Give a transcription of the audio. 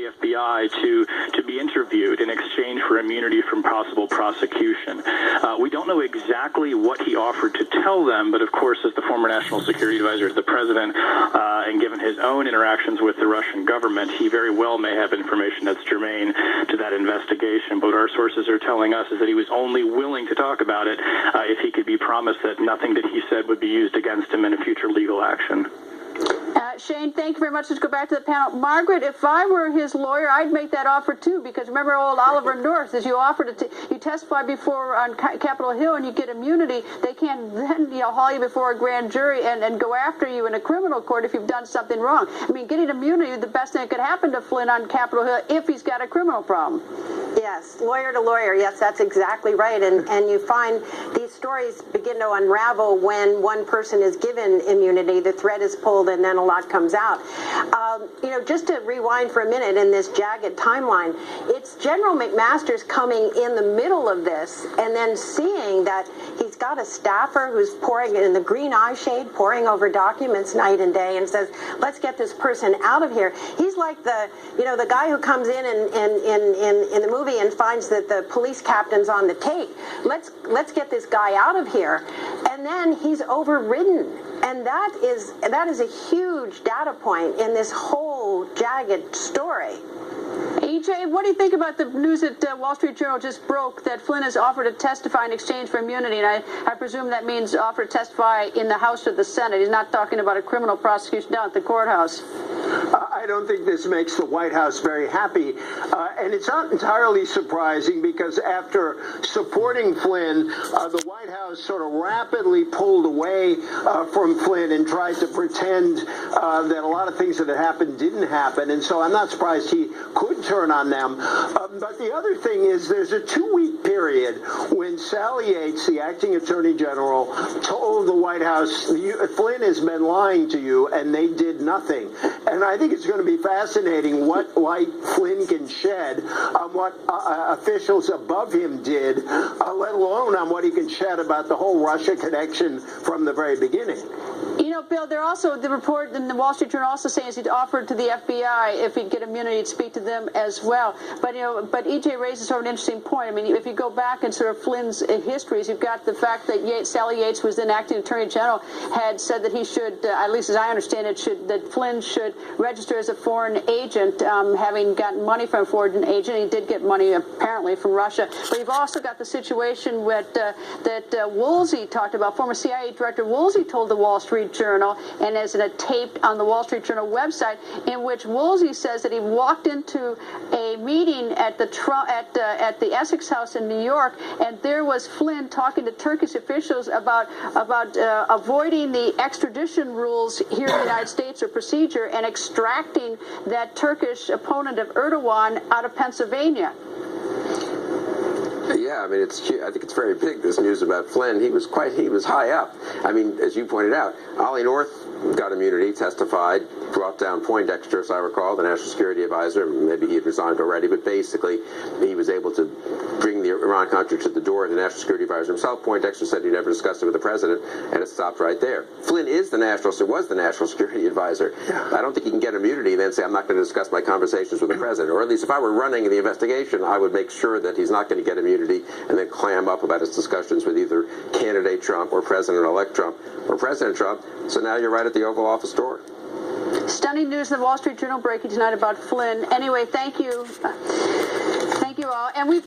the FBI to be interviewed in exchange for immunity from possible prosecution. We don't know exactly what he offered to tell them, but of course, as the former national security advisor to the president, and given his own interactions with the Russian government, he very well may have information that's germane to that investigation. But what our sources are telling us is that he was only willing to talk about it if he could be promised that nothing that he said would be used against him in a future legal action. Shane, thank you very much. Let's go back to the panel. Margaret, if I were his lawyer, I'd make that offer too, because remember old Oliver North, as you offered to you testify before on Capitol Hill and you get immunity, they can't then haul you before a grand jury and go after you in a criminal court if you've done something wrong. I mean, getting immunity, the best thing that could happen to Flynn on Capitol Hill if he's got a criminal problem. Yes, lawyer to lawyer. Yes, that's exactly right. And you find these stories begin to unravel when one person is given immunity, the thread is pulled, and then a lot comes out. Just to rewind for a minute in this jagged timeline, it's General McMaster's coming in the middle of this and then seeing that he's got a staffer who's pouring in the green eye shade, poring over documents night and day, and says, let's get this person out of here. He's like the guy who comes in the movie and finds that the police captain's on the take. Let's get this guy out of here. And then he's overridden. And that is a huge data point in this whole jagged story. EJ, what do you think about the news that Wall Street Journal just broke that Flynn has offered to testify in exchange for immunity? And I presume that means offer to testify in the House or the Senate. He's not talking about a criminal prosecution down at the courthouse. I don't think this makes the White House very happy. And it's not entirely surprising because after supporting Flynn, the White House sort of rapidly pulled away from Flynn and tried to pretend that a lot of things that had happened didn't happen. And so I'm not surprised he could turn on them. But the other thing is there's a 2-week period when Sally Yates, the acting attorney general, told the White House, Flynn has been lying to you, and they did nothing. And I think it's going to be fascinating what light Flynn can shed on what officials above him did, let alone on what he can shed about the whole Russia connection from the very beginning. Bill, they're also, the report in the Wall Street Journal also saying he'd offered to the FBI if he'd get immunity to speak to them as well. But, but EJ raises sort of an interesting point. I mean, if you go back in sort of Flynn's histories, you've got the fact that Sally Yates, who was then acting attorney general, had said that he should, at least as I understand it, that Flynn should register as a foreign agent, having gotten money from a foreign agent. He did get money apparently from Russia. But you've also got the situation that Woolsey talked about. Former CIA Director Woolsey told the Wall Street Journal, and as a tape on the Wall Street Journal website, in which Woolsey says that he walked into a meeting at the Essex House in New York, and there was Flynn talking to Turkish officials about avoiding the extradition rules here in the United States or procedure and extracting that Turkish opponent of Erdogan out of Pennsylvania. Yeah, I mean, I think it's very big, this news about Flynn. He was high up. I mean, as you pointed out, Ollie North got immunity, testified, brought down Poindexter, as I recall, the national security advisor. Maybe he had resigned already, but basically he was able to bring the Iran-Contra to the door. The national security advisor himself, Poindexter, said he never discussed it with the president, and it stopped right there. Flynn was the national security advisor. I don't think he can get immunity and then say, I'm not going to discuss my conversations with the president. Or at least if I were running the investigation, I would make sure that he's not going to get immunity and then clam up about his discussions with either candidate Trump or President-elect Trump or President Trump. So now you're right at the Oval Office door. Stunning news in the Wall Street Journal breaking tonight about Flynn. Anyway, thank you. Thank you all. And we